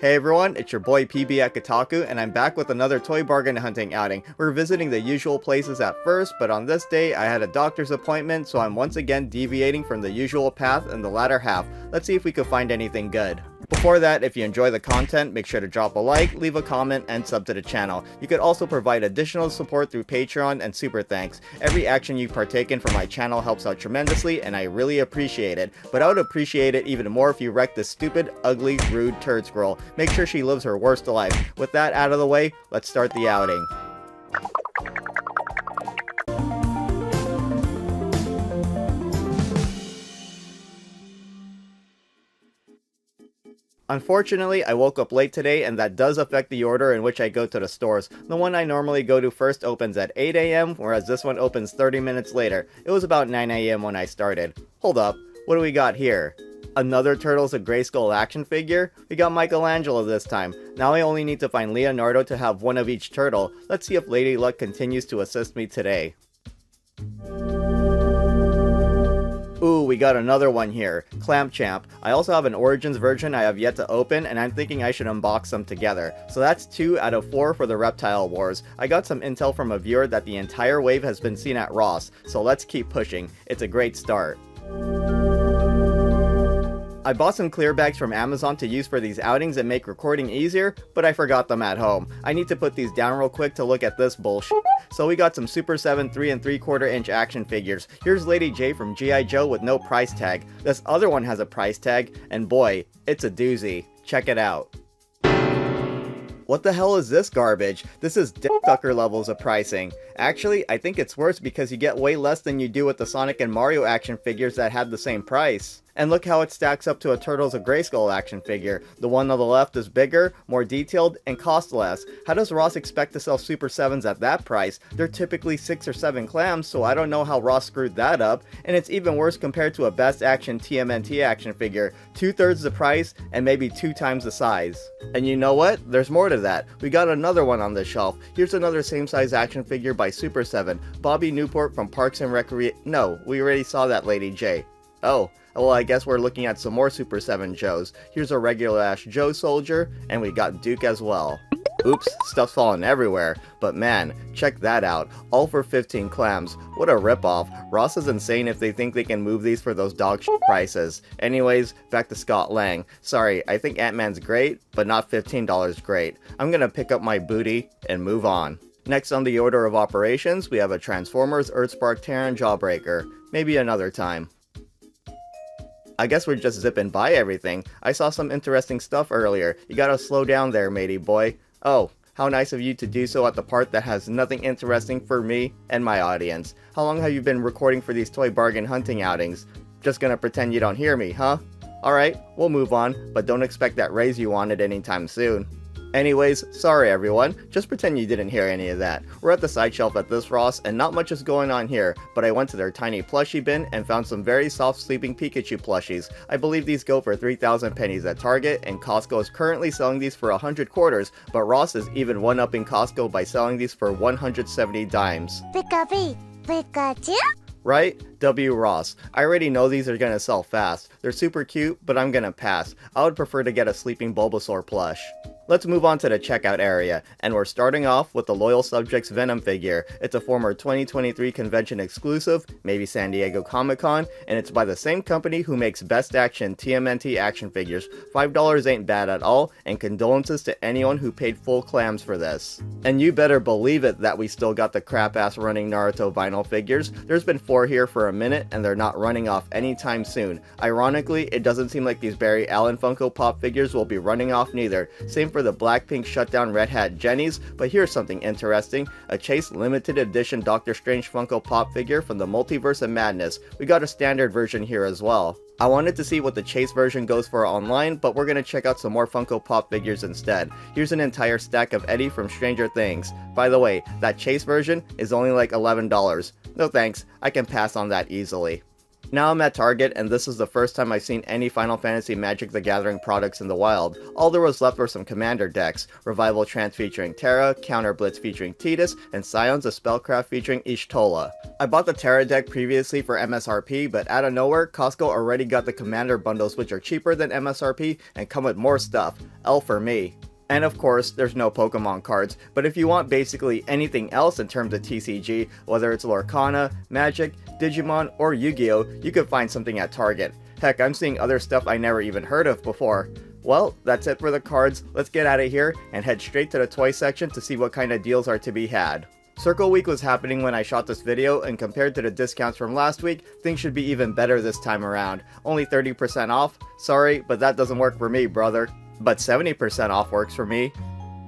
Hey everyone, it's your boy PB at Kotaku, and I'm back with another toy bargain hunting outing. We're visiting the usual places at first, but on this day I had a doctor's appointment, so I'm once again deviating from the usual path in the latter half. Let's see if we can find anything good. Before that, if you enjoy the content, make sure to drop a like, leave a comment, and sub to the channel. You could also provide additional support through Patreon and Super Thanks. Every action you've partaken for my channel helps out tremendously, and I really appreciate it. But I would appreciate it even more if you wrecked this stupid, ugly, rude turd squirrel. Make sure she lives her worst life. With that out of the way, let's start the outing. Unfortunately, I woke up late today, and that does affect the order in which I go to the stores. The one I normally go to first opens at 8 AM, whereas this one opens 30 minutes later. It was about 9 AM when I started. Hold up, what do we got here? Another Turtles of Grayskull action figure? We got Michelangelo this time. Now I only need to find Leonardo to have one of each turtle. Let's see if Lady Luck continues to assist me today. Ooh, we got another one here, Clamp Champ. I also have an Origins version I have yet to open, and I'm thinking I should unbox them together. So that's 2 out of 4 for the Reptile Wars. I got some intel from a viewer that the entire wave has been seen at Ross, so let's keep pushing. It's a great start. I bought some clear bags from Amazon to use for these outings and make recording easier, but I forgot them at home. I need to put these down real quick to look at this bullshit. So we got some Super 7 3 3/4 inch action figures. Here's Lady J from G.I. Joe with no price tag. This other one has a price tag, and boy, it's a doozy. Check it out. What the hell is this garbage? This is dick sucker levels of pricing. Actually, I think it's worse because you get way less than you do with the Sonic and Mario action figures that had the same price. And look how it stacks up to a Turtles of Grayskull action figure. The one on the left is bigger, more detailed, and costs less. How does Ross expect to sell Super 7s at that price? They're typically 6 or 7 clams, so I don't know how Ross screwed that up. And it's even worse compared to a Best Action TMNT action figure. 2/3 the price, and maybe 2 times the size. And you know what? There's more to that. We got another one on the shelf. Here's another same size action figure by Super 7. Bobby Newport from Parks and Recreation. No, we already saw that, Lady J. Oh. Well, I guess we're looking at some more Super 7 Joes. Here's a regular Ash Joe soldier, and we got Duke as well. Oops, stuff's falling everywhere, but man, check that out. All for 15 clams. What a ripoff. Ross is insane if they think they can move these for those dog shit prices. Anyways, back to Scott Lang. Sorry, I think Ant-Man's great, but not $15 great. I'm gonna pick up my booty and move on. Next on the order of operations, we have a Transformers Earthspark Terran Jawbreaker. Maybe another time. I guess we're just zipping by everything. I saw some interesting stuff earlier. You gotta slow down there, matey boy. Oh, how nice of you to do so at the part that has nothing interesting for me and my audience. How long have you been recording for these toy bargain hunting outings? Just gonna pretend you don't hear me, huh? Alright, we'll move on, but don't expect that raise you wanted anytime soon. Anyways, sorry everyone, just pretend you didn't hear any of that. We're at the side shelf at this Ross, and not much is going on here, but I went to their tiny plushie bin and found some very soft sleeping Pikachu plushies. I believe these go for 3,000 pennies at Target, and Costco is currently selling these for 100 quarters, but Ross is even one-upping Costco by selling these for 170 dimes. Pikachu? Right? W. Ross. I already know these are gonna sell fast. They're super cute, but I'm gonna pass. I would prefer to get a sleeping Bulbasaur plush. Let's move on to the checkout area, and we're starting off with the Loyal Subjects Venom figure. It's a former 2023 convention exclusive, maybe San Diego Comic-Con, and it's by the same company who makes Best Action TMNT action figures. $5 ain't bad at all, and condolences to anyone who paid full clams for this. And you better believe it that we still got the crap-ass running Naruto vinyl figures. There's been 4 here for a minute, and they're not running off anytime soon. Ironically, it doesn't seem like these Barry Allen Funko Pop figures will be running off neither. Same for the Blackpink Shutdown Red Hat Jennies, but here's something interesting. A Chase limited edition Doctor Strange Funko Pop figure from the Multiverse of Madness. We got a standard version here as well. I wanted to see what the Chase version goes for online, but we're gonna check out some more Funko Pop figures instead. Here's an entire stack of Eddie from Stranger Things. By the way, that Chase version is only like $11. No thanks, I can pass on that easily. Now I'm at Target, and this is the first time I've seen any Final Fantasy Magic the Gathering products in the wild. All there was left were some Commander decks, Revival Trance featuring Terra, Counter Blitz featuring Tidus, and Scions of Spellcraft featuring Ishtola. I bought the Terra deck previously for MSRP, but out of nowhere, Costco already got the Commander bundles, which are cheaper than MSRP and come with more stuff. L for me. And of course, there's no Pokemon cards, but if you want basically anything else in terms of TCG, whether it's Lorcana, Magic, Digimon, or Yu-Gi-Oh!, you could find something at Target. Heck, I'm seeing other stuff I never even heard of before. Well, that's it for the cards. Let's get out of here and head straight to the toy section to see what kind of deals are to be had. Circle Week was happening when I shot this video, and compared to the discounts from last week, things should be even better this time around. Only 30% off? Sorry, but that doesn't work for me, brother. But 70% off works for me.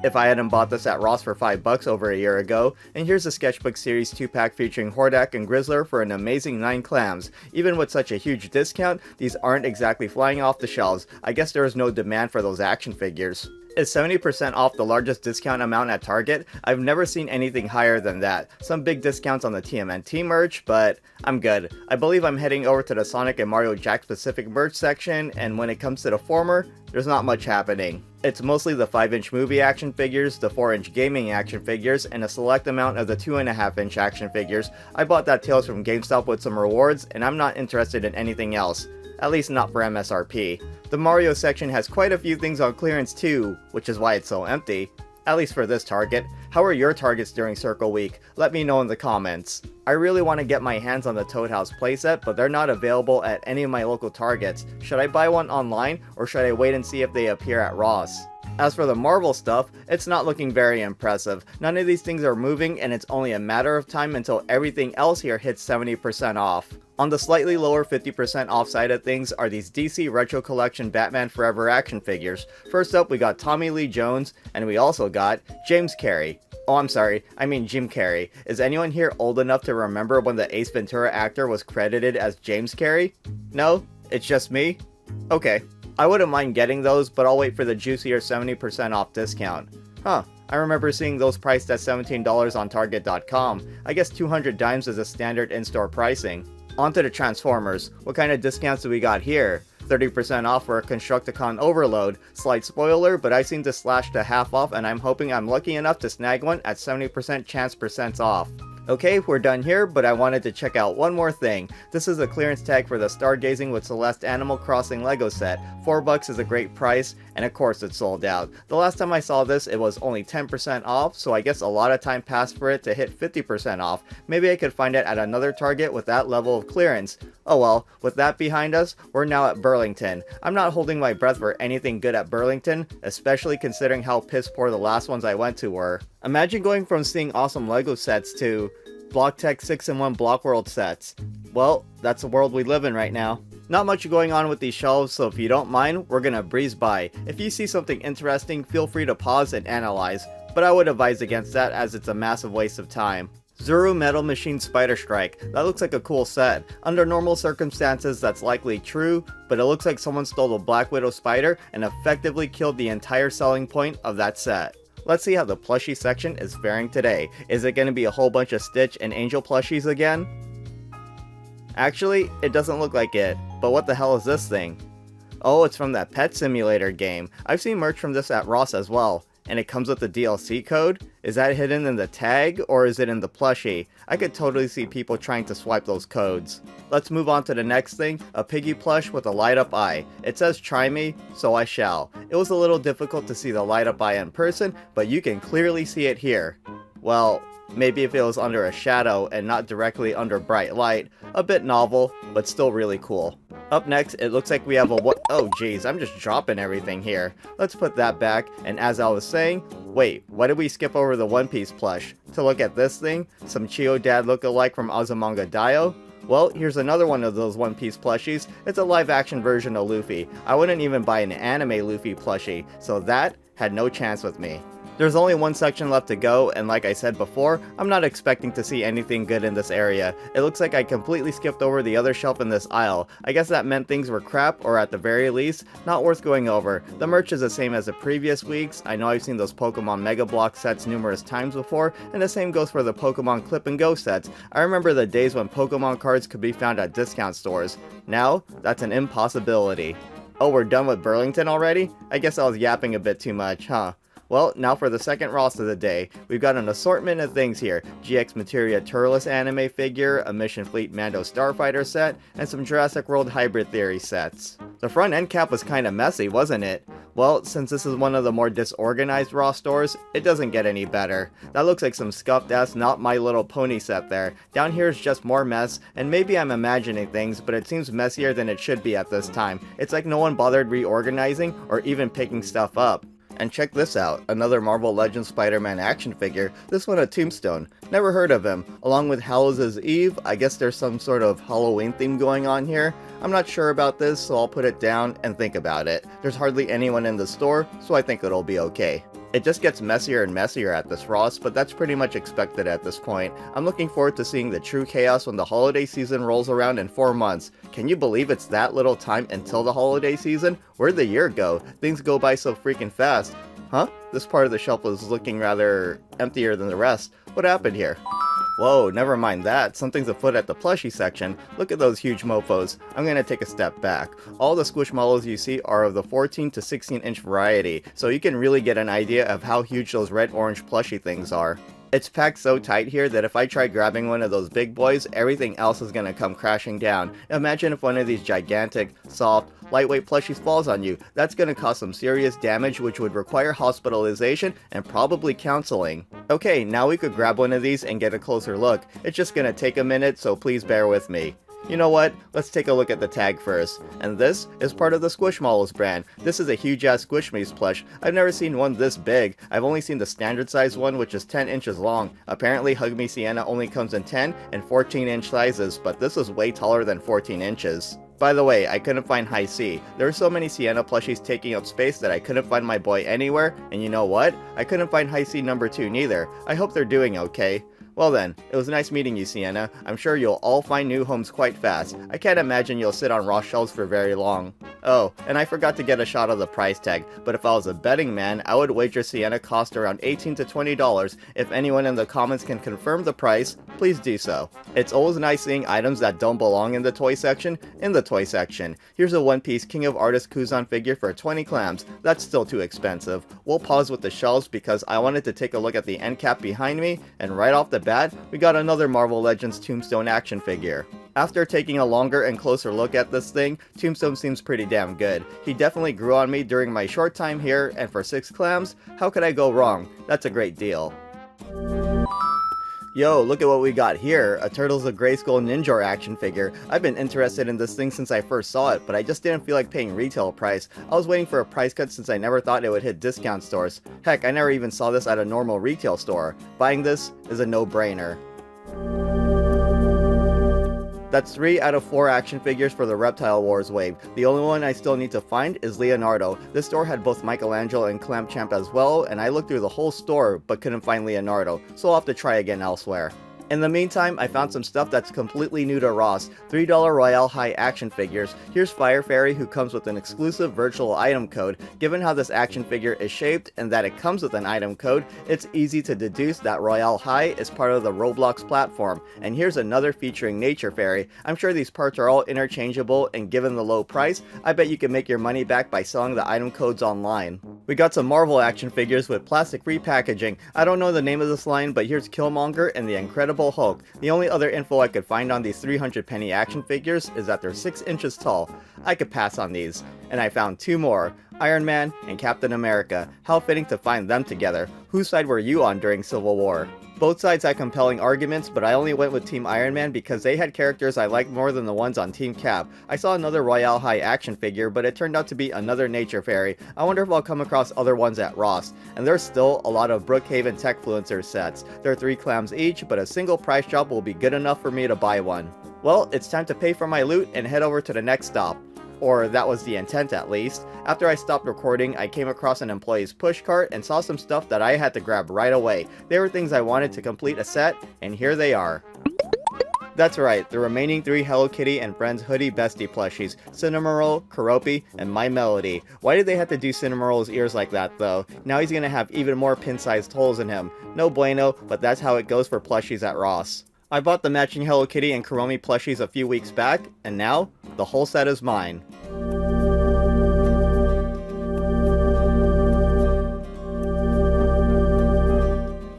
If I hadn't bought this at Ross for $5 over a year ago. And here's the Sketchbook Series 2-pack featuring Hordak and Grizzler for an amazing 9 clams. Even with such a huge discount, these aren't exactly flying off the shelves. I guess there is no demand for those action figures. Is 70% off the largest discount amount at Target? I've never seen anything higher than that. Some big discounts on the TMNT merch, but I'm good. I believe I'm heading over to the Sonic and Mario Jack specific merch section, and when it comes to the former, there's not much happening. It's mostly the 5-inch movie action figures, the 4-inch gaming action figures, and a select amount of the 2.5-inch action figures. I bought that Tales from GameStop with some rewards, and I'm not interested in anything else. At least not for MSRP. The Mario section has quite a few things on clearance too, which is why it's so empty. At least for this Target. How are your Targets during Circle Week? Let me know in the comments. I really want to get my hands on the Toad House playset, but they're not available at any of my local Targets. Should I buy one online, or should I wait and see if they appear at Ross? As for the Marvel stuff, it's not looking very impressive. None of these things are moving, and it's only a matter of time until everything else here hits 70% off. On the slightly lower 50% off side of things are these DC Retro Collection Batman Forever action figures. First up, we got Tommy Lee Jones, and we also got James Carrey. Oh, I'm sorry, I mean Jim Carrey. Is anyone here old enough to remember when the Ace Ventura actor was credited as James Carrey? No? It's just me? Okay. I wouldn't mind getting those, but I'll wait for the juicier 70% off discount. Huh, I remember seeing those priced at $17 on Target.com. I guess 200 dimes is a standard in-store pricing. Onto the Transformers. What kind of discounts do we got here? 30% off for a Constructicon Overload. Slight spoiler, but I seem to slash to half off, and I'm hoping I'm lucky enough to snag one at 70% chance percents off. Okay, we're done here, but I wanted to check out one more thing. This is a clearance tag for the Stargazing with Celeste Animal Crossing Lego set. $4 is a great price, and of course it's sold out. The last time I saw this, it was only 10% off, so I guess a lot of time passed for it to hit 50% off. Maybe I could find it at another Target with that level of clearance. Oh well, with that behind us, we're now at Burlington. I'm not holding my breath for anything good at Burlington, especially considering how piss poor the last ones I went to were. Imagine going from seeing awesome Lego sets to BlockTech 6-in-1 Block World sets. Well, that's the world we live in right now. Not much going on with these shelves, so if you don't mind, we're gonna breeze by. If you see something interesting, feel free to pause and analyze, but I would advise against that as it's a massive waste of time. Zuru Metal Machine Spider Strike. That looks like a cool set. Under normal circumstances, that's likely true, but it looks like someone stole the Black Widow spider and effectively killed the entire selling point of that set. Let's see how the plushie section is faring today. Is it going to be a whole bunch of Stitch and Angel plushies again? Actually, it doesn't look like it, but what the hell is this thing? Oh, it's from that Pet Simulator game. I've seen merch from this at Ross as well. And it comes with the DLC code? Is that hidden in the tag, or is it in the plushie? I could totally see people trying to swipe those codes. Let's move on to the next thing, a piggy plush with a light up eye. It says try me, so I shall. It was a little difficult to see the light up eye in person, but you can clearly see it here. Well, maybe if it was under a shadow and not directly under bright light. A bit novel, but still really cool. Up next, it looks like we have a oh geez, I'm just dropping everything here. Let's put that back, and as I was saying, wait, why did we skip over the One Piece plush? To look at this thing, some Chio Dad look-alike from Azumanga Daioh? Well, here's another one of those One Piece plushies. It's a live-action version of Luffy. I wouldn't even buy an anime Luffy plushie, so that had no chance with me. There's only one section left to go, and like I said before, I'm not expecting to see anything good in this area. It looks like I completely skipped over the other shelf in this aisle. I guess that meant things were crap, or at the very least, not worth going over. The merch is the same as the previous weeks. I know I've seen those Pokemon Mega Block sets numerous times before, and the same goes for the Pokemon Clip and Go sets. I remember the days when Pokemon cards could be found at discount stores. Now, that's an impossibility. Oh, we're done with Burlington already? I guess I was yapping a bit too much, huh? Well, now for the second Ross of the day. We've got an assortment of things here. GX Materia Turles anime figure, a Mission Fleet Mando Starfighter set, and some Jurassic World Hybrid Theory sets. The front end cap was kinda messy, wasn't it? Well, since this is one of the more disorganized Ross stores, it doesn't get any better. That looks like some scuffed ass Not My Little Pony set there. Down here is just more mess, and maybe I'm imagining things, but it seems messier than it should be at this time. It's like no one bothered reorganizing or even picking stuff up. And check this out, another Marvel Legends Spider-Man action figure, this one a Tombstone. Never heard of him. Along with Hallows' Eve, I guess there's some sort of Halloween theme going on here. I'm not sure about this, so I'll put it down and think about it. There's hardly anyone in the store, so I think it'll be okay. It just gets messier and messier at this Ross, but that's pretty much expected at this point. I'm looking forward to seeing the true chaos when the holiday season rolls around in 4 months. Can you believe it's that little time until the holiday season? Where'd the year go? Things go by so freaking fast. Huh? This part of the shelf was looking rather emptier than the rest. What happened here? Whoa, never mind that. Something's afoot at the plushie section. Look at those huge mofos. I'm gonna take a step back. All the squish models you see are of the 14 to 16 inch variety, so you can really get an idea of how huge those red-orange plushie things are. It's packed so tight here that if I try grabbing one of those big boys, everything else is gonna come crashing down. Imagine if one of these gigantic, soft, lightweight plushies falls on you. That's gonna cause some serious damage, which would require hospitalization and probably counseling. Okay, now we could grab one of these and get a closer look. It's just gonna take a minute, so please bear with me. You know what? Let's take a look at the tag first. And this is part of the Squishmallows brand. This is a huge ass Squishmallows plush. I've never seen one this big. I've only seen the standard size one, which is 10 inches long. Apparently Hug Me Sienna only comes in 10 and 14 inch sizes, but this is way taller than 14 inches. By the way, I couldn't find High C. There are so many Sienna plushies taking up space that I couldn't find my boy anywhere, and you know what? I couldn't find High C number 2 neither. I hope they're doing okay. Well then, it was nice meeting you, Sienna. I'm sure you'll all find new homes quite fast. I can't imagine you'll sit on Ross shelves for very long. Oh, and I forgot to get a shot of the price tag, but if I was a betting man, I would wager Sienna cost around $18 to $20. If anyone in the comments can confirm the price, please do so. It's always nice seeing items that don't belong in the toy section. Here's a One Piece King of Artists Kuzan figure for 20 clams. That's still too expensive. We'll pause with the shelves because I wanted to take a look at the end cap behind me, and right off the bat, we got another Marvel Legends Tombstone action figure. After taking a longer and closer look at this thing, Tombstone seems pretty damn good. He definitely grew on me during my short time here, and for 6 clams, how could I go wrong? That's a great deal. Yo, look at what we got here, a Turtles of Grayskull Ninja action figure. I've been interested in this thing since I first saw it, but I just didn't feel like paying retail price. I was waiting for a price cut since I never thought it would hit discount stores. Heck, I never even saw this at a normal retail store. Buying this is a no-brainer. That's 3 out of 4 action figures for the Reptile Wars wave. The only one I still need to find is Leonardo. This store had both Michelangelo and Clamp as well, and I looked through the whole store but couldn't find Leonardo, so I'll have to try again elsewhere. In the meantime, I found some stuff that's completely new to Ross. $3 Royale High action figures. Here's Fire Fairy, who comes with an exclusive virtual item code. Given how this action figure is shaped and that it comes with an item code, it's easy to deduce that Royale High is part of the Roblox platform. And here's another featuring Nature Fairy. I'm sure these parts are all interchangeable, and given the low price, I bet you can make your money back by selling the item codes online. We got some Marvel action figures with plastic repackaging. I don't know the name of this line, but here's Killmonger and the Incredible Hulk. The only other info I could find on these 300 penny action figures is that they're 6 inches tall. I could pass on these. And I found 2 more, Iron Man and Captain America. How fitting to find them together. Whose side were you on during Civil War? Both sides had compelling arguments, but I only went with Team Iron Man because they had characters I liked more than the ones on Team Cap. I saw another Royale High action figure, but it turned out to be another Nature Fairy. I wonder if I'll come across other ones at Ross. And there's still a lot of Brookhaven Techfluencer sets. They're 3 clams each, but a single price drop will be good enough for me to buy one. Well, it's time to pay for my loot and head over to the next stop. Or that was the intent at least. After I stopped recording, I came across an employee's push cart and saw some stuff that I had to grab right away. They were things I wanted to complete a set, and here they are. That's right, the remaining 3 Hello Kitty and Friends Hoodie Bestie plushies, Cinnamoroll, Keroppi, and My Melody. Why did they have to do Cinnamoroll's ears like that though? Now he's gonna have even more pin-sized holes in him. No bueno, but that's how it goes for plushies at Ross. I bought the matching Hello Kitty and Kuromi plushies a few weeks back, and now, the whole set is mine.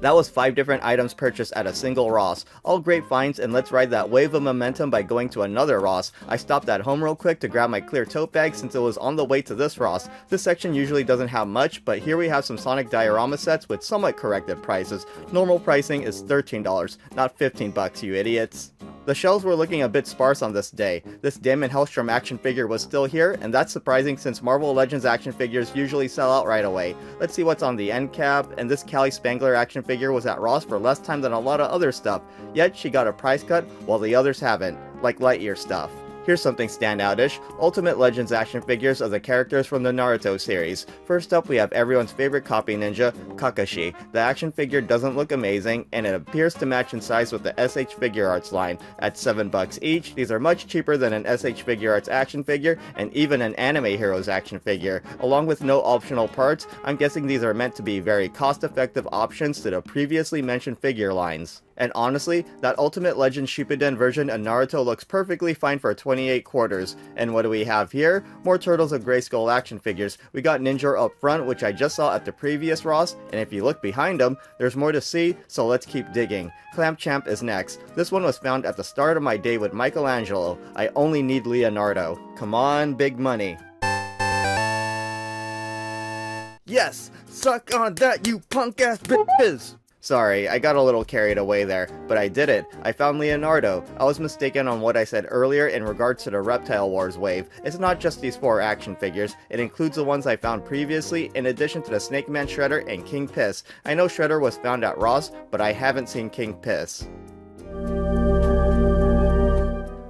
That was 5 different items purchased at a single Ross. All great finds, and let's ride that wave of momentum by going to another Ross. I stopped at home real quick to grab my clear tote bag since it was on the way to this Ross. This section usually doesn't have much, but here we have some Sonic diorama sets with somewhat corrected prices. Normal pricing is $13, not $15, you idiots. The shelves were looking a bit sparse on this day. This Damon Hellstrom action figure was still here, and that's surprising since Marvel Legends action figures usually sell out right away. Let's see what's on the end cap, and this Callie Spangler action figure was at Ross for less time than a lot of other stuff, yet she got a price cut while the others haven't, like Lightyear stuff. Here's something standoutish, Ultimate Legends action figures of the characters from the Naruto series. First up we have everyone's favorite copy ninja, Kakashi. The action figure doesn't look amazing, and it appears to match in size with the SH Figure Arts line. At $7 each, these are much cheaper than an SH Figure Arts action figure, and even an Anime Heroes action figure. Along with no optional parts, I'm guessing these are meant to be very cost-effective options to the previously mentioned figure lines. And honestly, that Ultimate Legends Shippuden version of Naruto looks perfectly fine for 28 quarters. And what do we have here? More Turtles of Grayskull action figures. We got Ninja up front, which I just saw at the previous Ross, and if you look behind them, there's more to see, so let's keep digging. Clamp Champ is next. This one was found at the start of my day with Michelangelo. I only need Leonardo. Come on, big money. Yes! Suck on that, you punk ass bitches! Sorry, I got a little carried away there, but I did it. I found Leonardo. I was mistaken on what I said earlier in regards to the Reptile Wars wave. It's not just these 4 action figures, it includes the ones I found previously, in addition to the Snake Man Shredder and King Piss. I know Shredder was found at Ross, but I haven't seen King Piss.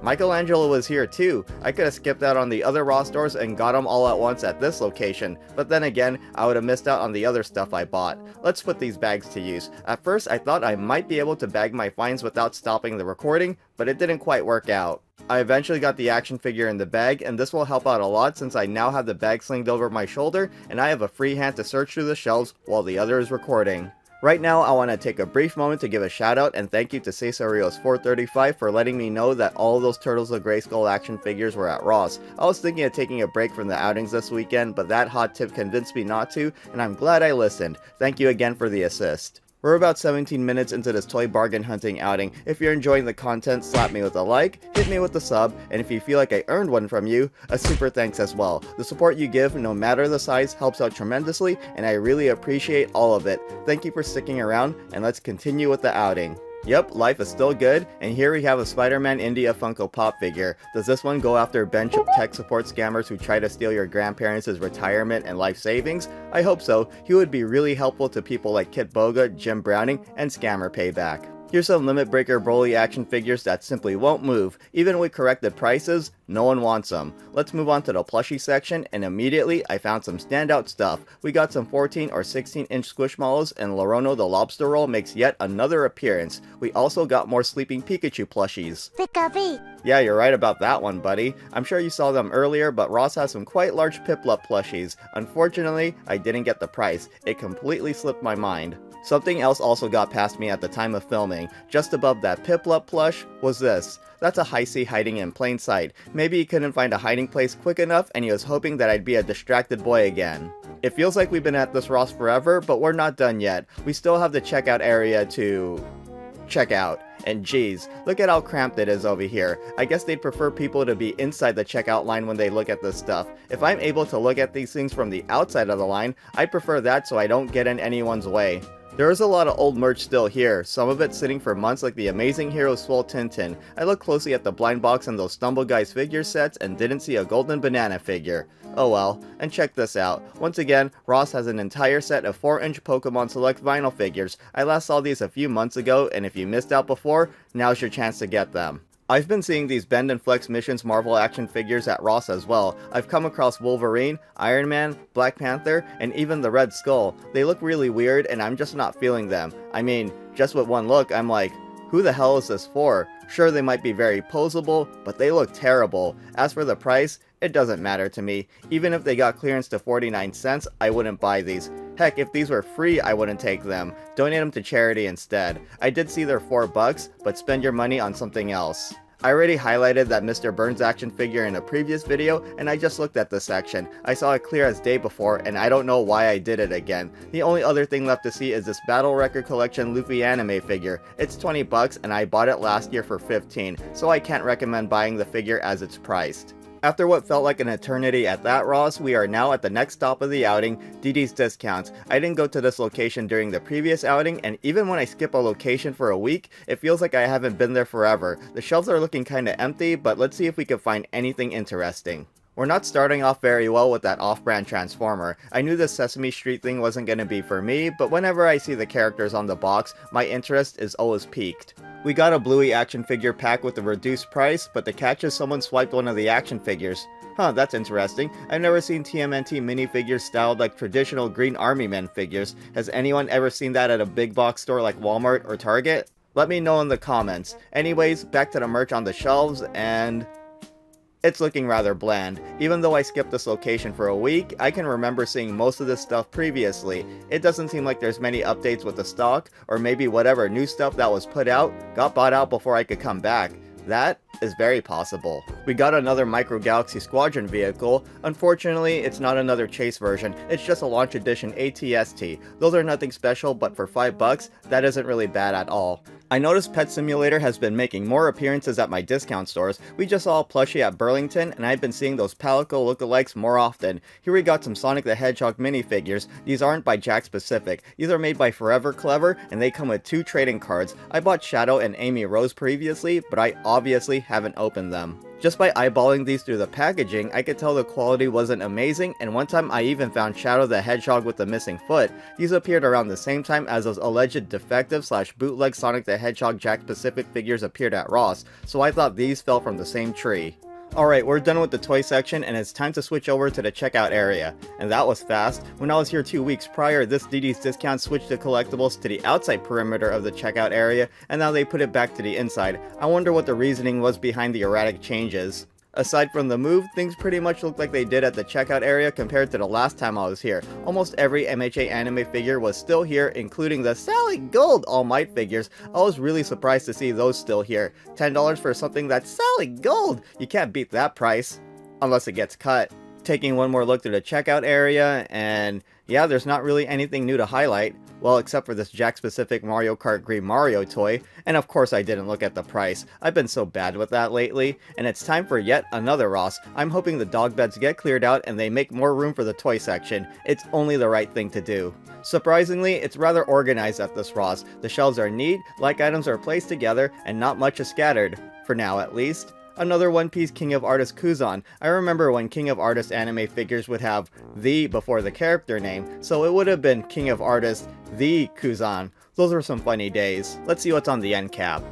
Michelangelo was here too. I could have skipped out on the other Ross stores and got them all at once at this location, but then again, I would have missed out on the other stuff I bought. Let's put these bags to use. At first, I thought I might be able to bag my finds without stopping the recording, but it didn't quite work out. I eventually got the action figure in the bag, and this will help out a lot since I now have the bag slinged over my shoulder, and I have a free hand to search through the shelves while the other is recording. Right now, I want to take a brief moment to give a shout out and thank you to Cesarios435 for letting me know that all of those Turtles of Grayskull action figures were at Ross. I was thinking of taking a break from the outings this weekend, but that hot tip convinced me not to, and I'm glad I listened. Thank you again for the assist. We're about 17 minutes into this toy bargain hunting outing. If you're enjoying the content, slap me with a like, hit me with a sub, and if you feel like I earned one from you, a super thanks as well. The support you give, no matter the size, helps out tremendously, and I really appreciate all of it. Thank you for sticking around, and let's continue with the outing. Yep, life is still good, and here we have a Spider-Man India Funko Pop figure. Does this one go after bench tech support scammers who try to steal your grandparents' retirement and life savings? I hope so. He would be really helpful to people like Kit Boga, Jim Browning, and Scammer Payback. Here's some Limit Breaker Broly action figures that simply won't move. Even with corrected prices, no one wants them. Let's move on to the plushie section, and immediately I found some standout stuff. We got some 14 or 16 inch Squishmallows, and Larono the Lobster Roll makes yet another appearance. We also got more Sleeping Pikachu plushies. Yeah, you're right about that one, buddy. I'm sure you saw them earlier, but Ross has some quite large Piplup plushies. Unfortunately, I didn't get the price. It completely slipped my mind. Something else also got past me at the time of filming. Just above that Piplup plush was this. That's a High C hiding in plain sight. Maybe he couldn't find a hiding place quick enough and he was hoping that I'd be a distracted boy again. It feels like we've been at this Ross forever, but we're not done yet. We still have the checkout area to check out. And geez, look at how cramped it is over here. I guess they'd prefer people to be inside the checkout line when they look at this stuff. If I'm able to look at these things from the outside of the line, I'd prefer that so I don't get in anyone's way. There is a lot of old merch still here, some of it sitting for months like the Amazing Hero Swole Tintin. I looked closely at the blind box and those Stumble Guys figure sets and didn't see a golden banana figure. Oh well, and check this out. Once again, Ross has an entire set of 4-inch Pokemon Select vinyl figures. I last saw these a few months ago, and if you missed out before, now's your chance to get them. I've been seeing these Bend and Flex Missions Marvel action figures at Ross as well. I've come across Wolverine, Iron Man, Black Panther, and even the Red Skull. They look really weird and I'm just not feeling them. I mean, just with one look, I'm like, who the hell is this for? Sure, they might be very posable, but they look terrible. As for the price, it doesn't matter to me. Even if they got clearance to 49 cents, I wouldn't buy these. Heck, if these were free, I wouldn't take them. Donate them to charity instead. I did see they're $4, but spend your money on something else. I already highlighted that Mr. Burns action figure in a previous video, and I just looked at this section. I saw it clear as day before, and I don't know why I did it again. The only other thing left to see is this Battle Record Collection Luffy anime figure. It's $20 and I bought it last year for $15, so I can't recommend buying the figure as it's priced. After what felt like an eternity at that Ross, we are now at the next stop of the outing, DD's Discounts. I didn't go to this location during the previous outing, and even when I skip a location for a week, it feels like I haven't been there forever. The shelves are looking kinda empty, but let's see if we can find anything interesting. We're not starting off very well with that off-brand Transformer. I knew this Sesame Street thing wasn't gonna be for me, but whenever I see the characters on the box, my interest is always piqued. We got a Bluey action figure pack with a reduced price, but the catch is someone swiped one of the action figures. Huh, that's interesting. I've never seen TMNT minifigures styled like traditional Green Army Men figures. Has anyone ever seen that at a big box store like Walmart or Target? Let me know in the comments. Anyways, back to the merch on the shelves, and it's looking rather bland. Even though I skipped this location for a week, I can remember seeing most of this stuff previously. It doesn't seem like there's many updates with the stock, or maybe whatever new stuff that was put out got bought out before I could come back. That is very possible. We got another Micro Galaxy Squadron vehicle. Unfortunately, it's not another chase version, it's just a launch edition ATST. Those are nothing special, but for $5, that isn't really bad at all. I noticed Pet Simulator has been making more appearances at my discount stores. We just saw a plushie at Burlington, and I've been seeing those Palico lookalikes more often. Here we got some Sonic the Hedgehog minifigures. These aren't by Jakks Pacific. These are made by Forever Clever, and they come with 2 trading cards. I bought Shadow and Amy Rose previously, but I obviously haven't opened them. Just by eyeballing these through the packaging, I could tell the quality wasn't amazing, and one time I even found Shadow the Hedgehog with the missing foot. These appeared around the same time as those alleged defective / bootleg Sonic the Hedgehog Jakks Pacific figures appeared at Ross, so I thought these fell from the same tree. Alright, we're done with the toy section and it's time to switch over to the checkout area. And that was fast. When I was here 2 weeks prior, this DD's Discount switched the collectibles to the outside perimeter of the checkout area, and now they put it back to the inside. I wonder what the reasoning was behind the erratic changes. Aside from the move, things pretty much look like they did at the checkout area compared to the last time I was here. Almost every MHA anime figure was still here, including the Sally Gold All Might figures. I was really surprised to see those still here. $10 for something that's Sally Gold! You can't beat that price. Unless it gets cut. Taking one more look through the checkout area, and yeah, there's not really anything new to highlight. Well, except for this Jakks Pacific Mario Kart Green Mario toy, and of course I didn't look at the price. I've been so bad with that lately, and it's time for yet another Ross. I'm hoping the dog beds get cleared out and they make more room for the toy section. It's only the right thing to do. Surprisingly, it's rather organized at this Ross. The shelves are neat, like items are placed together, and not much is scattered. For now at least. Another One Piece King of Artists Kuzan. I remember when King of Artists anime figures would have the before the character name, so it would have been King of Artists the Kuzan. Those were some funny days. Let's see what's on the end cap.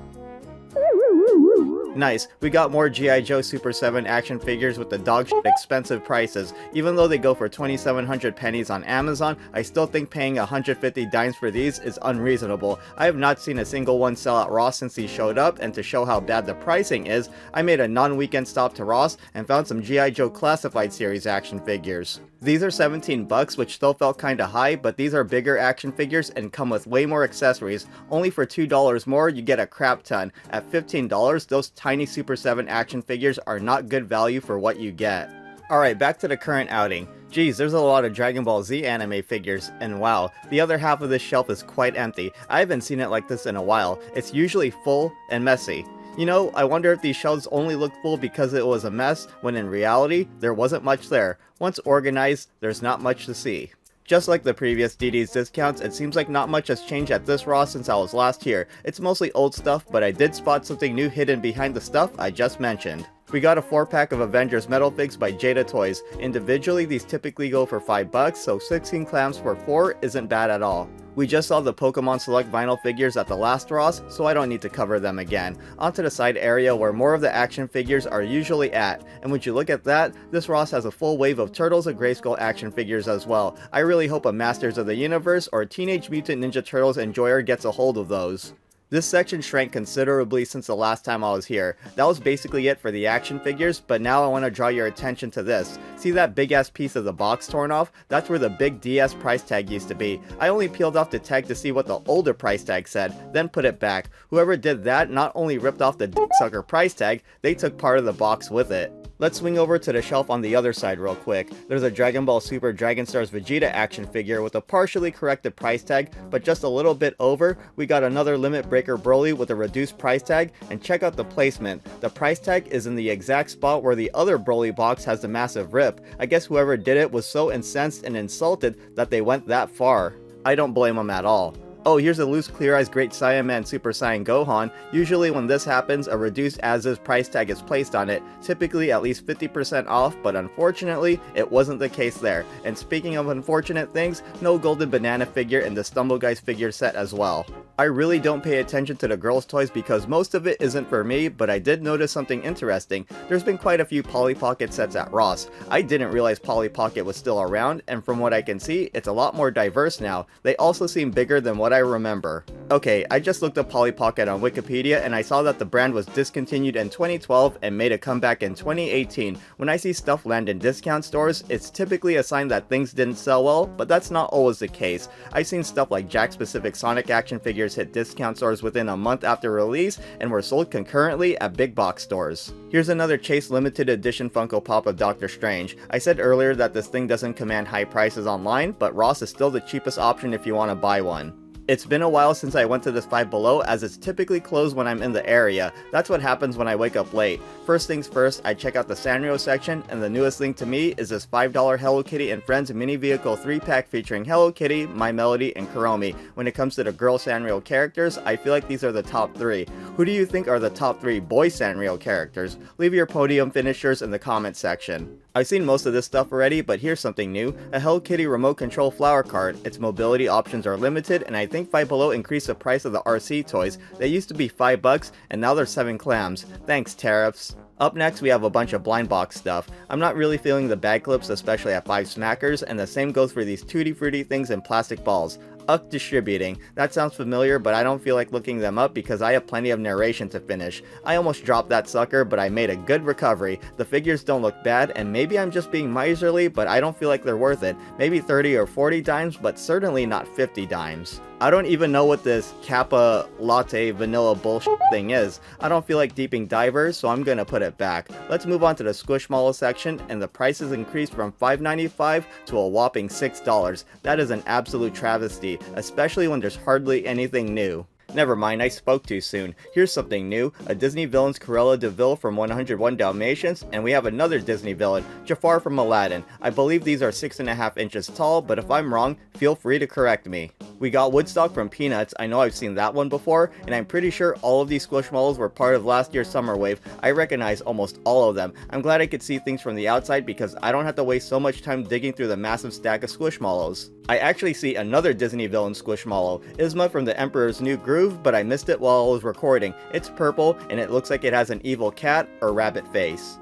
Nice, we got more G.I. Joe Super 7 action figures with the dog shit expensive prices. Even though they go for 2,700 pennies on Amazon, I still think paying 150 dimes for these is unreasonable. I have not seen a single one sell at Ross since these showed up, and to show how bad the pricing is, I made a non-weekend stop to Ross and found some G.I. Joe Classified Series action figures. These are $17, which still felt kinda high, but these are bigger action figures and come with way more accessories. Only for $2 more, you get a crap ton. At $15, those tiny Super 7 action figures are not good value for what you get. Alright, back to the current outing. Geez, there's a lot of Dragon Ball Z anime figures, and wow, the other half of this shelf is quite empty. I haven't seen it like this in a while. It's usually full and messy. You know, I wonder if these shelves only looked full because it was a mess, when in reality, there wasn't much there. Once organized, there's not much to see. Just like the previous DD's Discounts, it seems like not much has changed at this Ross since I was last here. It's mostly old stuff, but I did spot something new hidden behind the stuff I just mentioned. We got a 4-pack of Avengers Metal Figs by Jada Toys. Individually, these typically go for $5, so 16 clams for 4 isn't bad at all. We just saw the Pokemon Select vinyl figures at the last Ross, so I don't need to cover them again. Onto the side area where more of the action figures are usually at, and would you look at that, this Ross has a full wave of Turtles of Grayskull action figures as well. I really hope a Masters of the Universe or Teenage Mutant Ninja Turtles enjoyer gets a hold of those. This section shrank considerably since the last time I was here. That was basically it for the action figures, but now I want to draw your attention to this. See that big ass piece of the box torn off? That's where the big DS price tag used to be. I only peeled off the tag to see what the older price tag said, then put it back. Whoever did that not only ripped off the dicksucker price tag, they took part of the box with it. Let's swing over to the shelf on the other side real quick. There's a Dragon Ball Super Dragon Stars Vegeta action figure with a partially corrected price tag, but just a little bit over. We got another Limit Breaker Broly with a reduced price tag, and check out the placement. The price tag is in the exact spot where the other Broly box has the massive rip. I guess whoever did it was so incensed and insulted that they went that far. I don't blame them at all. Oh, here's a loose Clear Eyes Great Saiyaman Super Saiyan Gohan. Usually when this happens, a reduced as-is price tag is placed on it, typically at least 50% off, but unfortunately, it wasn't the case there. And speaking of unfortunate things, no golden banana figure in the Stumble Guys figure set as well. I really don't pay attention to the girls' toys because most of it isn't for me, but I did notice something interesting. There's been quite a few Polly Pocket sets at Ross. I didn't realize Polly Pocket was still around, and from what I can see, it's a lot more diverse now. They also seem bigger than what I remember. Okay, I just looked up Polly Pocket on Wikipedia and I saw that the brand was discontinued in 2012 and made a comeback in 2018. When I see stuff land in discount stores, it's typically a sign that things didn't sell well, but that's not always the case. I've seen stuff like Jack-specific Sonic action figures hit discount stores within a month after release and were sold concurrently at big box stores. Here's another Chase limited edition Funko Pop of Doctor Strange. I said earlier that this thing doesn't command high prices online, but Ross is still the cheapest option if you want to buy one. It's been a while since I went to this Five Below as it's typically closed when I'm in the area. That's what happens when I wake up late. First things first, I check out the Sanrio section, and the newest thing to me is this $5 Hello Kitty and Friends mini vehicle 3-pack featuring Hello Kitty, My Melody, and Kuromi. When it comes to the girl Sanrio characters, I feel like these are the top 3. Who do you think are the top 3 boy Sanrio characters? Leave your podium finishers in the comment section. I've seen most of this stuff already, but here's something new. A Hello Kitty remote control flower card. Its mobility options are limited, and I think Five Below increased the price of the RC toys. They used to be $5, and now they're 7 clams. Thanks, tariffs. Up next, we have a bunch of blind box stuff. I'm not really feeling the bag clips, especially at 5 Smackers, and the same goes for these Tutti Frutti things in plastic balls. UCK Distributing. That sounds familiar, but I don't feel like looking them up because I have plenty of narration to finish. I almost dropped that sucker, but I made a good recovery. The figures don't look bad, and maybe I'm just being miserly, but I don't feel like they're worth it. Maybe 30 or 40 dimes, but certainly not 50 dimes. I don't even know what this Kappa Latte Vanilla bullshit thing is. I don't feel like deeping divers, so I'm gonna put it back. Let's move on to the Squishmallow section, and the prices increased from $5.95 to a whopping $6. That is an absolute travesty, especially when there's hardly anything new. Never mind, I spoke too soon. Here's something new, a Disney villain's Cruella de Vil from 101 Dalmatians, and we have another Disney villain, Jafar from Aladdin. I believe these are 6.5 inches tall, but if I'm wrong, feel free to correct me. We got Woodstock from Peanuts. I know I've seen that one before, and I'm pretty sure all of these Squishmallows were part of last year's summer wave. I recognize almost all of them. I'm glad I could see things from the outside because I don't have to waste so much time digging through the massive stack of Squishmallows. I actually see another Disney villain Squishmallow, Yzma from The Emperor's New Groove, but I missed it while I was recording. It's purple, and it looks like it has an evil cat or rabbit face.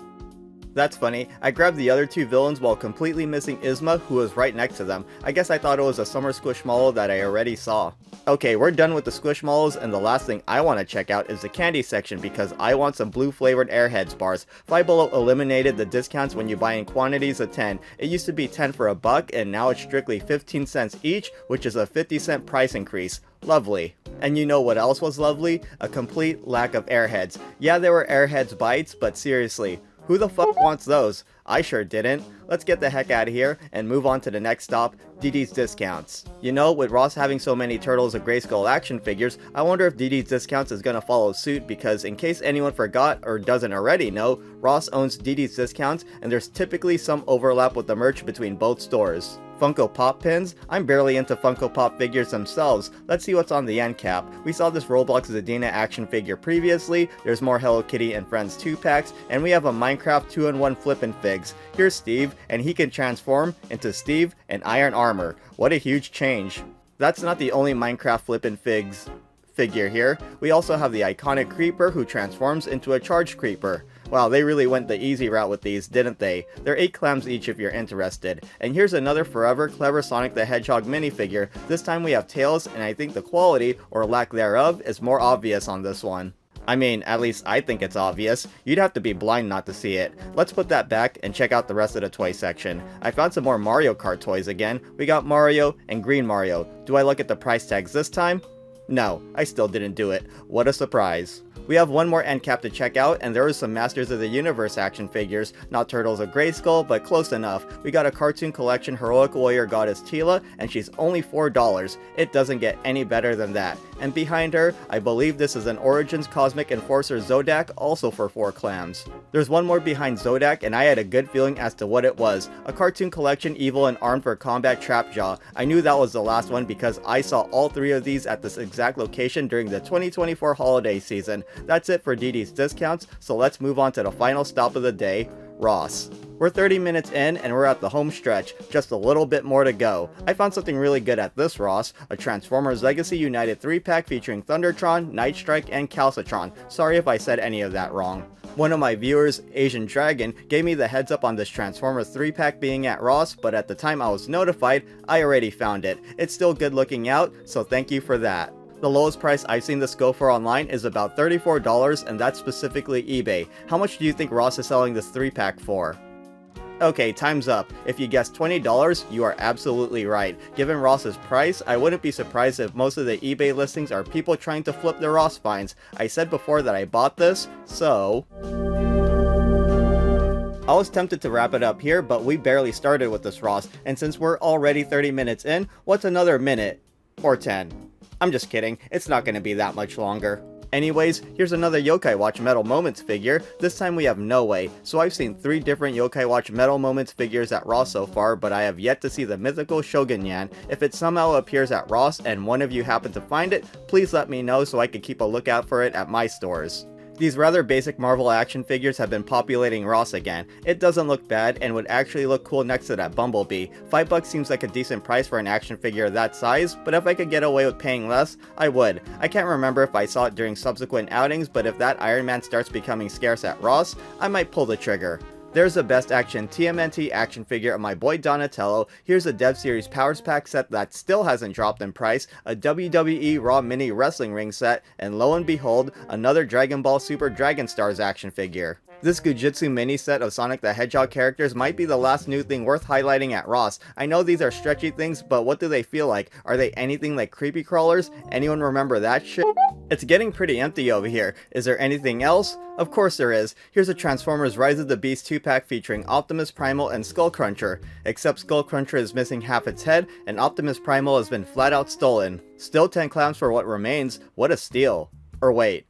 That's funny, I grabbed the other 2 villains while completely missing Yzma, who was right next to them. I guess I thought it was a summer Squishmallow that I already saw. Okay, we're done with the Squishmallows, and the last thing I want to check out is the candy section because I want some blue flavored Airheads bars. Five Below eliminated the discounts when you buy in quantities of 10. It used to be 10 for a buck, and now it's strictly 15 cents each, which is a 50-cent price increase. Lovely. And you know what else was lovely? A complete lack of Airheads. Yeah, there were Airheads bites, but seriously, who the fuck wants those? I sure didn't. Let's get the heck out of here and move on to the next stop, DD's Discounts. You know, with Ross having so many Turtles of Grayskull action figures, I wonder if DD's Discounts is gonna follow suit because in case anyone forgot or doesn't already know, Ross owns DD's Discounts and there's typically some overlap with the merch between both stores. Funko Pop pins? I'm barely into Funko Pop figures themselves. Let's see what's on the end cap. We saw this Roblox Zadina action figure previously, there's more Hello Kitty and Friends 2-packs, and we have a Minecraft 2-in-1 flippin' figs. Here's Steve, and he can transform into Steve and Iron Armor. What a huge change. That's not the only Minecraft Flippin' Figs figure here. We also have the iconic creeper who transforms into a charged creeper. Wow, they really went the easy route with these, didn't they? They're 8 clams each if you're interested. And here's another forever clever Sonic the Hedgehog minifigure. This time we have tails, and I think the quality, or lack thereof, is more obvious on this one. I mean, at least I think it's obvious. You'd have to be blind not to see it. Let's put that back and check out the rest of the toy section. I found some more Mario Kart toys again. We got Mario and Green Mario. Do I look at the price tags this time? No, I still didn't do it. What a surprise. We have one more end cap to check out, and there are some Masters of the Universe action figures. Not Turtles of Grayskull, but close enough. We got a cartoon collection heroic warrior goddess Tila, and she's only $4. It doesn't get any better than that. And behind her, I believe this is an Origins Cosmic Enforcer Zodak, also for 4 clams. There's one more behind Zodak, and I had a good feeling as to what it was. A cartoon collection evil and armed for combat Trapjaw. I knew that was the last one because I saw all 3 of these at this exact location during the 2024 holiday season. That's it for DD's discounts, so let's move on to the final stop of the day, Ross. We're 30 minutes in and we're at the home stretch, just a little bit more to go. I found something really good at this Ross, a Transformers Legacy United 3-pack featuring Thundertron, Nightstrike, and Calcitron. Sorry if I said any of that wrong. One of my viewers, Asian Dragon, gave me the heads up on this Transformers 3-pack being at Ross, but at the time I was notified, I already found it. It's still good looking out, so thank you for that. The lowest price I've seen this go for online is about $34, and that's specifically eBay. How much do you think Ross is selling this 3-pack for? Okay, time's up. If you guessed $20, you are absolutely right. Given Ross's price, I wouldn't be surprised if most of the eBay listings are people trying to flip their Ross finds. I said before that I bought this, so... I was tempted to wrap it up here, but we barely started with this Ross, and since we're already 30 minutes in, what's another minute? Or 10? I'm just kidding, it's not going to be that much longer. Anyways, here's another Yokai Watch Metal Moments figure. This time we have No Way. So I've seen 3 different Yokai Watch Metal Moments figures at Ross so far, but I have yet to see the mythical Shogun Yan. If it somehow appears at Ross and one of you happen to find it, please let me know so I can keep a lookout for it at my stores. These rather basic Marvel action figures have been populating Ross again. It doesn't look bad and would actually look cool next to that Bumblebee. $5 seems like a decent price for an action figure that size, but if I could get away with paying less, I would. I can't remember if I saw it during subsequent outings, but if that Iron Man starts becoming scarce at Ross, I might pull the trigger. There's a Best Action TMNT action figure of my boy Donatello. Here's a Dev Series Powers Pack set that still hasn't dropped in price, a WWE Raw Mini Wrestling Ring set, and lo and behold, another Dragon Ball Super Dragon Stars action figure. This Gujitsu mini set of Sonic the Hedgehog characters might be the last new thing worth highlighting at Ross. I know these are stretchy things, but what do they feel like? Are they anything like creepy crawlers? Anyone remember that shit? It's getting pretty empty over here. Is there anything else? Of course there is. Here's a Transformers Rise of the Beast 2-pack featuring Optimus Primal and Skullcruncher. Except Skullcruncher is missing half its head, and Optimus Primal has been flat out stolen. Still 10 clams for what remains. What a steal. Or wait,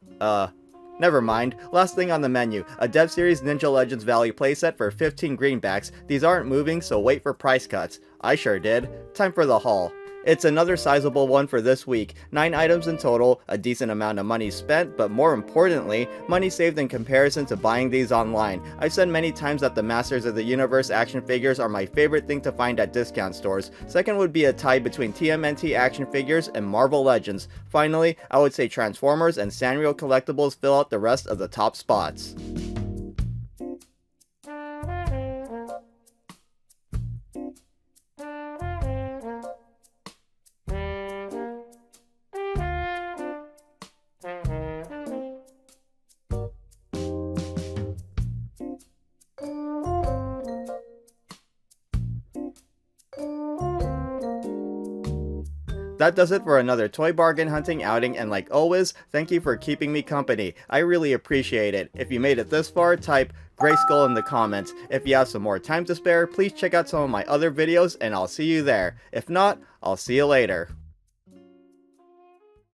never mind. Last thing on the menu, a Dev Series Ninja Legends Valley playset for 15 greenbacks. These aren't moving, so wait for price cuts. I sure did. Time for the haul. It's another sizable one for this week. 9 items in total, a decent amount of money spent, but more importantly, money saved in comparison to buying these online. I've said many times that the Masters of the Universe action figures are my favorite thing to find at discount stores. Second would be a tie between TMNT action figures and Marvel Legends. Finally, I would say Transformers and Sanrio collectibles fill out the rest of the top spots. That does it for another toy bargain hunting outing, and like always, thank you for keeping me company. I really appreciate it. If you made it this far, type Grayskull in the comments. If you have some more time to spare, please check out some of my other videos and I'll see you there. If not, I'll see you later.